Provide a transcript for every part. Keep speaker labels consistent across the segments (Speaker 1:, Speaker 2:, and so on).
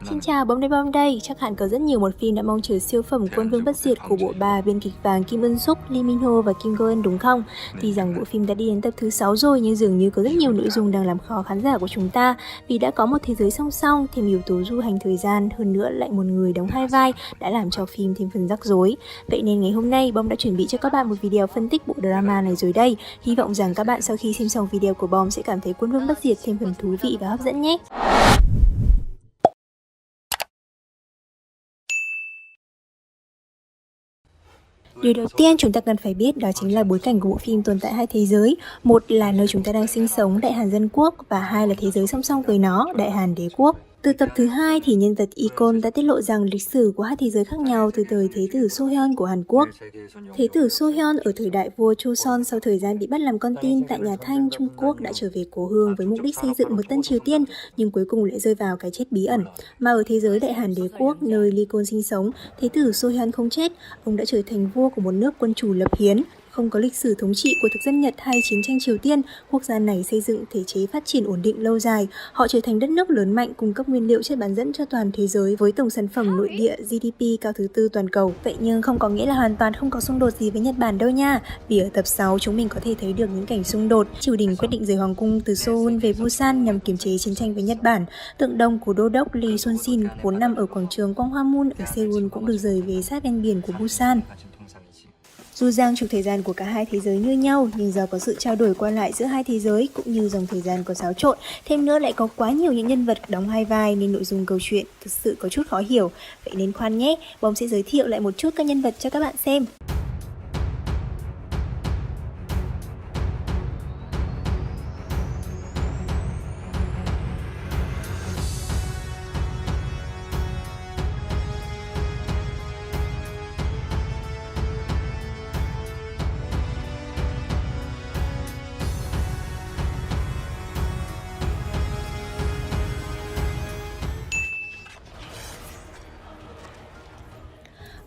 Speaker 1: Xin chào, bom đây. Chắc hẳn có rất nhiều một phim đã mong chờ siêu phẩm Quân Vương Bất Diệt của bộ ba biên kịch vàng Kim Eun Suk, Lee Min Ho và Kim Go Eun đúng không? Tuy rằng bộ phim đã đi đến tập thứ 6 rồi nhưng dường như có rất nhiều nội dung đang làm khó khán giả của chúng ta vì đã có một thế giới song song, thêm yếu tố du hành thời gian, hơn nữa lại một người đóng hai vai đã làm cho phim thêm phần rắc rối. Vậy nên ngày hôm nay Bom đã chuẩn bị cho các bạn một video phân tích bộ drama này rồi đây. Hy vọng rằng các bạn sau khi xem xong video của Bom sẽ cảm thấy Quân Vương Bất Diệt thêm phần thú vị và hấp dẫn nhé. Điều đầu tiên chúng ta cần phải biết đó chính là bối cảnh của bộ phim tồn tại hai thế giới. Một là nơi chúng ta đang sinh sống, Đại Hàn Dân Quốc, và hai là thế giới song song với nó, Đại Hàn Đế Quốc. Từ tập thứ 2 thì nhân vật Icon đã tiết lộ rằng lịch sử của hai thế giới khác nhau từ thời Thế tử Sohyeon của Hàn Quốc. Thế tử Sohyeon ở thời đại vua Choson sau thời gian bị bắt làm con tin tại nhà Thanh, Trung Quốc đã trở về cố hương với mục đích xây dựng một tân Triều Tiên nhưng cuối cùng lại rơi vào cái chết bí ẩn. Mà ở thế giới Đại Hàn Đế Quốc nơi Icon sinh sống, Thế tử Sohyeon không chết, ông đã trở thành vua của một nước quân chủ lập hiến. Không có lịch sử thống trị của thực dân Nhật hay chiến tranh Triều Tiên, quốc gia này xây dựng thể chế phát triển ổn định lâu dài. Họ trở thành đất nước lớn mạnh cung cấp nguyên liệu chất bán dẫn cho toàn thế giới với tổng sản phẩm nội địa GDP cao thứ tư toàn cầu. Vậy nhưng không có nghĩa là hoàn toàn không có xung đột gì với Nhật Bản đâu nha. Vì ở tập 6 chúng mình có thể thấy được những cảnh xung đột. Triều đình quyết định rời hoàng cung từ Seoul về Busan nhằm kiềm chế chiến tranh với Nhật Bản. Tượng đồng của đô đốc Lee Sun-shin vốn nằm ở quảng trường Gwanghwamun ở Seoul cũng được rời về sát ven biển của Busan. Dù rằng trục thời gian của cả hai thế giới như nhau, nhưng do có sự trao đổi qua lại giữa hai thế giới cũng như dòng thời gian có xáo trộn, thêm nữa lại có quá nhiều những nhân vật đóng hai vai nên nội dung câu chuyện thực sự có chút khó hiểu. Vậy nên khoan nhé, Bom sẽ giới thiệu lại một chút các nhân vật cho các bạn xem.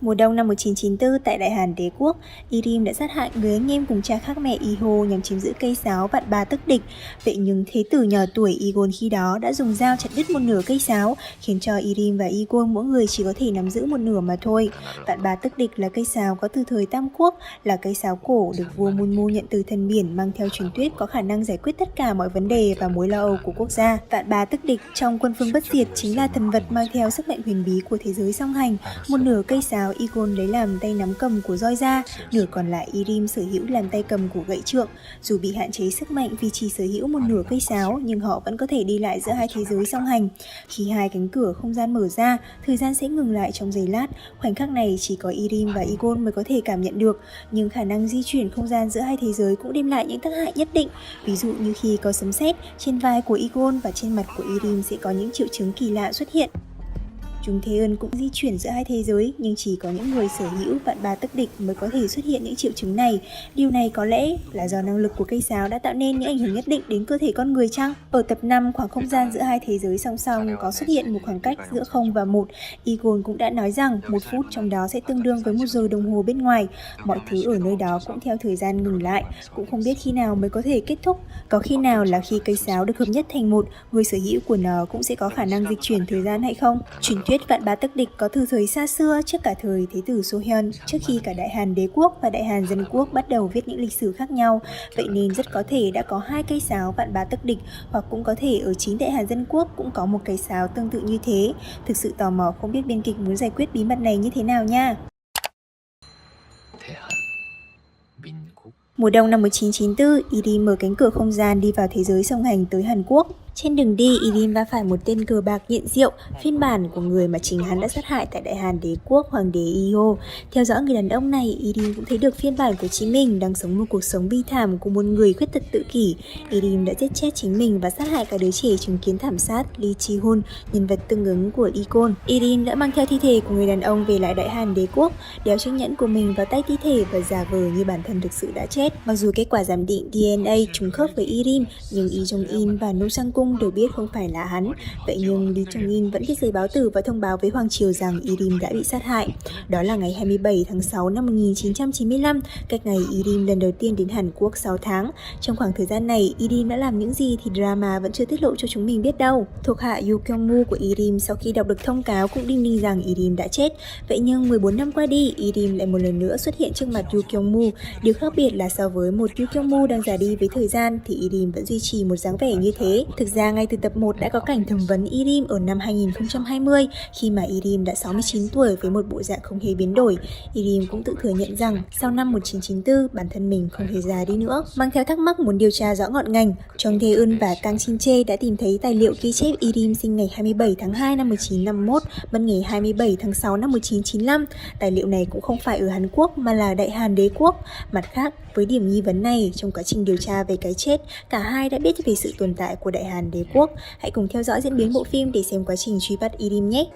Speaker 1: Mùa đông năm 1994 tại Đại Hàn Đế Quốc, Irim đã sát hại người anh em cùng cha khác mẹ Iho nhằm chiếm giữ cây sáo vạn ba tức địch. Vậy nhưng thế tử nhỏ tuổi Igon khi đó đã dùng dao chặt đứt một nửa cây sáo, khiến cho Irim và Igon mỗi người chỉ có thể nắm giữ một nửa mà thôi. Vạn ba tức địch là cây sáo có từ thời Tam Quốc, là cây sáo cổ được vua Munmu nhận từ thần biển, mang theo truyền thuyết có khả năng giải quyết tất cả mọi vấn đề và mối lo âu của quốc gia. Vạn ba tức địch trong Quân Vương Bất Diệt chính là thần vật mang theo sức mạnh huyền bí của thế giới song hành. Một nửa cây sáo Igon lấy làm tay nắm cầm của roi da, nửa còn lại Irim sở hữu làm tay cầm của gậy trượng. Dù bị hạn chế sức mạnh vì chỉ sở hữu một nửa cây sáo, nhưng họ vẫn có thể đi lại giữa hai thế giới song hành. Khi hai cánh cửa không gian mở ra, thời gian sẽ ngừng lại trong giây lát. Khoảnh khắc này chỉ có Irim và Igon mới có thể cảm nhận được, nhưng khả năng di chuyển không gian giữa hai thế giới cũng đem lại những tác hại nhất định. Ví dụ như khi có sấm sét, trên vai của Igon và trên mặt của Irim sẽ có những triệu chứng kỳ lạ xuất hiện. Chúng Thế Ân cũng di chuyển giữa hai thế giới, nhưng chỉ có những người sở hữu vạn ba tức địch mới có thể xuất hiện những triệu chứng này. Điều này có lẽ là do năng lực của cây sáo đã tạo nên những ảnh hưởng nhất định đến cơ thể con người chăng? Ở tập 5, khoảng không gian giữa hai thế giới song song có xuất hiện một khoảng cách giữa 0 và 1. Igon cũng đã nói rằng 1 phút trong đó sẽ tương đương với 1 giờ đồng hồ bên ngoài. Mọi thứ ở nơi đó cũng theo thời gian ngừng lại, cũng không biết khi nào mới có thể kết thúc. Có khi nào là khi cây sáo được hợp nhất thành một, người sở hữu của nó cũng sẽ có khả năng dịch chuyển thời gian hay không? Truyền thuyết vạn ba tức địch có từ thời xa xưa, trước cả thời Thế tử Sohyeon, trước khi cả Đại Hàn Đế Quốc và Đại Hàn Dân Quốc bắt đầu viết những lịch sử khác nhau. Vậy nên rất có thể đã có hai cây sáo vạn ba tức địch, hoặc cũng có thể ở chính Đại Hàn Dân Quốc cũng có một cây sáo tương tự như thế. Thực sự tò mò không biết biên kịch muốn giải quyết bí mật này như thế nào nha. Mùa đông năm 1994, Irim mở cánh cửa không gian đi vào thế giới song hành tới Hàn Quốc. Trên đường đi, Irim va phải một tên cờ bạc nghiện rượu, phiên bản của người mà chính hắn đã sát hại tại Đại Hàn Đế Quốc, Hoàng đế Iho. Theo dõi người đàn ông này, Irim cũng thấy được phiên bản của chính mình đang sống một cuộc sống bi thảm của một người khuyết tật tự kỷ. Irim đã giết chết chính mình và sát hại cả đứa trẻ chứng kiến thảm sát Lee Ji-hun, nhân vật tương ứng của Icon. Irim đã mang theo thi thể của người đàn ông về lại Đại Hàn Đế Quốc, đeo chiếc nhẫn của mình vào tay thi thể và giả vờ như bản thân thực sự đã chết. Mặc dù kết quả giám định DNA trùng khớp với Irim, nhưng Lee Jong-in và No Sang-gung Cung đều biết không phải là hắn. Vậy nhưng Lee Jong-in vẫn viết giấy báo tử và thông báo với Hoàng Triều rằng Irim đã bị sát hại. Đó là ngày 27 tháng 6 năm 1995, cách ngày Irim lần đầu tiên đến Hàn Quốc 6 tháng. Trong khoảng thời gian này, Irim đã làm những gì thì drama vẫn chưa tiết lộ cho chúng mình biết đâu. Thuộc hạ Yoo Kyung-moo của Irim sau khi đọc được thông cáo cũng đinh ninh rằng Irim đã chết. Vậy nhưng 14 năm qua đi, Irim lại một lần nữa xuất hiện trước mặt Yoo Kyung-moo. Điều khác biệt là so với một Yoo Kyung-moo đang già đi với thời gian thì Irim vẫn duy trì một dáng vẻ như thế. Thực ra ngay từ tập 1 đã có cảnh thẩm vấn Irim ở năm 2020 khi mà Irim đã 69 tuổi với một bộ dạng không hề biến đổi. Irim cũng tự thừa nhận rằng sau năm 1994 bản thân mình không hề già đi nữa. Mang theo thắc mắc muốn điều tra rõ ngọn ngành, Jong Tae-eun và Kang Shin-chae đã tìm thấy tài liệu ghi chép Irim sinh ngày 27 tháng 2 năm 1951, mất ngày 27 tháng 6 năm 1995. Tài liệu này cũng không phải ở Hàn Quốc mà là Đại Hàn Đế quốc. Mặt khác, với điểm nghi vấn này, trong quá trình điều tra về cái chết, cả hai đã biết về sự tồn tại của Đại Hàn Đế quốc. Hãy cùng theo dõi diễn biến bộ phim để xem quá trình truy bắt Irim nhé!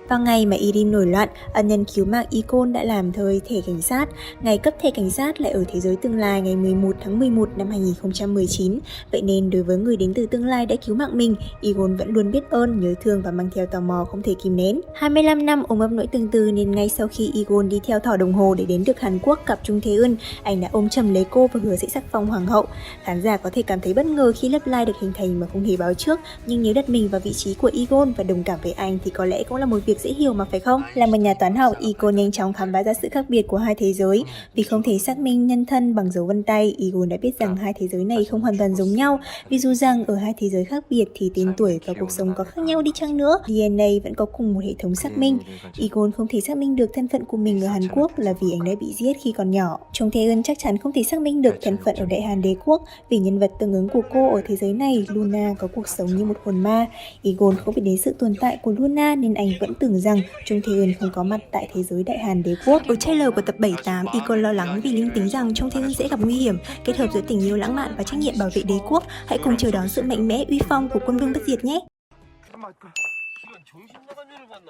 Speaker 1: Vào ngày mà Irim nổi loạn, ân nhân cứu mạng Icon đã làm thời thẻ cảnh sát. Ngày cấp thẻ cảnh sát lại ở thế giới tương lai ngày 11 tháng 11 năm 2019. Vậy nên đối với người đến từ tương lai đã cứu mạng mình, Icon vẫn luôn biết ơn, nhớ thương và mang theo tò mò không thể kìm nén. 25 năm ôm ấp nỗi tương tư nên ngay sau khi Icon đi theo thỏ đồng hồ để đến được Hàn Quốc gặp Jong Tae-eun, anh đã ôm chầm lấy cô và hứa sẽ sắc phong hoàng hậu. Khán giả có thể cảm thấy bất ngờ khi Love Live được hình thành mà không hề báo trước, nhưng nếu đặt mình vào vị trí của Icon và đồng cảm với anh thì có lẽ cũng là một việc dễ hiểu mà phải không? Là một nhà toán học, Icon nhanh chóng khám phá ra sự khác biệt của hai thế giới. Vì không thể xác minh nhân thân bằng dấu vân tay, Icon đã biết rằng hai thế giới này không hoàn toàn giống nhau. Vì dù rằng ở hai thế giới khác biệt thì tên tuổi và cuộc sống có khác nhau đi chăng nữa, DNA vẫn có cùng một hệ thống xác minh. Icon không thể xác minh được thân phận của mình ở Hàn Quốc là vì anh đã bị giết khi còn nhỏ. Jong Tae-eun chắc chắn không thể xác minh được thân phận ở Đại Hàn Đế quốc vì nhân vật tương ứng của cô ở thế giới này, Luna, có cuộc sống như một hồn ma. Icon không biết đến sự tồn tại của Luna nên anh vẫn tưởng rằng Jong Tae-eun không có mặt tại thế giới Đại Hàn Đế quốc. Ở trailer của tập 78, Icon lo lắng vì linh tính rằng Jong Tae-eun sẽ gặp nguy hiểm, kết hợp giữa tình yêu lãng mạn và trách nhiệm bảo vệ đế quốc. Hãy cùng chờ đón sự mạnh mẽ uy phong của quân vương bất diệt nhé!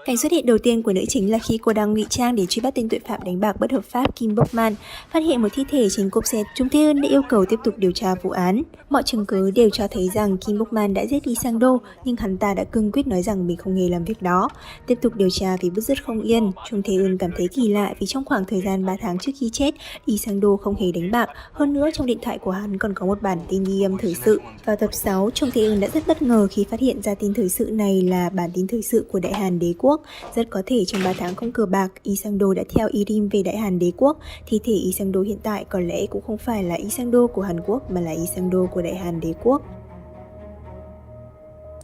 Speaker 1: Cảnh xuất hiện đầu tiên của nữ chính là khi cô đang ngụy trang để truy bắt tên tội phạm đánh bạc bất hợp pháp Kim Bok-man. Phát hiện một thi thể trên cốp xe, Jong Tae-eun đã yêu cầu tiếp tục điều tra vụ án. Mọi chứng cứ đều cho thấy rằng Kim Bok-man đã giết Lee Sang-do, nhưng hắn ta đã cương quyết nói rằng mình không hề làm việc đó. Tiếp tục điều tra vì bứt rứt không yên, Jong Tae-eun cảm thấy kỳ lạ vì trong khoảng thời gian 3 tháng trước khi chết, Lee Sang-do không hề đánh bạc. Hơn nữa, trong điện thoại của hắn còn có một bản tin ghi âm thời sự. Vào tập 6, Jong Tae-eun đã rất bất ngờ khi phát hiện ra tin thời sự này là bản tin thời sự của Đại Hàn Đế quốc. Rất có thể trong 3 tháng không cờ bạc, Lee Sang-do đã theo Irim về Đại Hàn Đế quốc. Thi thể Lee Sang-do hiện tại có lẽ cũng không phải là Lee Sang-do của Hàn Quốc mà là Lee Sang-do của Đại Hàn Đế quốc.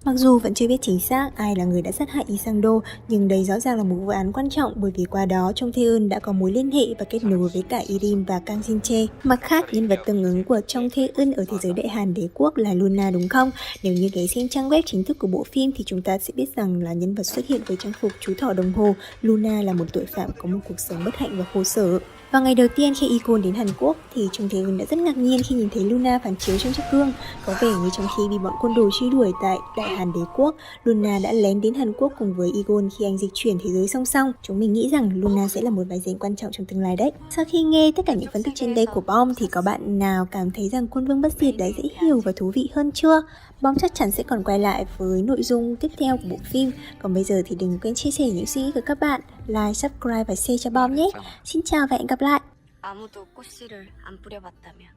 Speaker 1: Mặc dù vẫn chưa biết chính xác ai là người đã sát hại Lee Sang-do, nhưng đây rõ ràng là một vụ án quan trọng bởi vì qua đó Jong Tae-eun đã có mối liên hệ và kết nối với cả Irim và Kang Shin-chae. Mặt khác, nhân vật tương ứng của Jong Tae-eun ở thế giới Đại Hàn Đế quốc là Luna đúng không? Nếu như ghé xem trang web chính thức của bộ phim thì chúng ta sẽ biết rằng là nhân vật xuất hiện với trang phục chú thỏ đồng hồ, Luna là một tội phạm có một cuộc sống bất hạnh và khổ sở. Vào ngày đầu tiên khi Icon đến Hàn Quốc thì Jong Tae-eun đã rất ngạc nhiên khi nhìn thấy Luna phản chiếu trong chiếc gương. Có vẻ như trong khi bị bọn côn đồ truy đuổi tại Đại Hàn Đế quốc, Luna đã lén đến Hàn Quốc cùng với Icon khi anh dịch chuyển thế giới song song. Chúng mình nghĩ rằng Luna sẽ là một vai diễn quan trọng trong tương lai đấy. Sau khi nghe tất cả những phân tích trên đây của Bom thì có bạn nào cảm thấy rằng Quân Vương Bất Diệt đã dễ hiểu và thú vị hơn chưa? Bom chắc chắn sẽ còn quay lại với nội dung tiếp theo của bộ phim. Còn bây giờ thì đừng quên chia sẻ những suy nghĩ của các bạn, like, subscribe và share cho Bom nhé. Xin chào và hẹn gặp lại. 아무도 꽃씨를 안 뿌려봤다면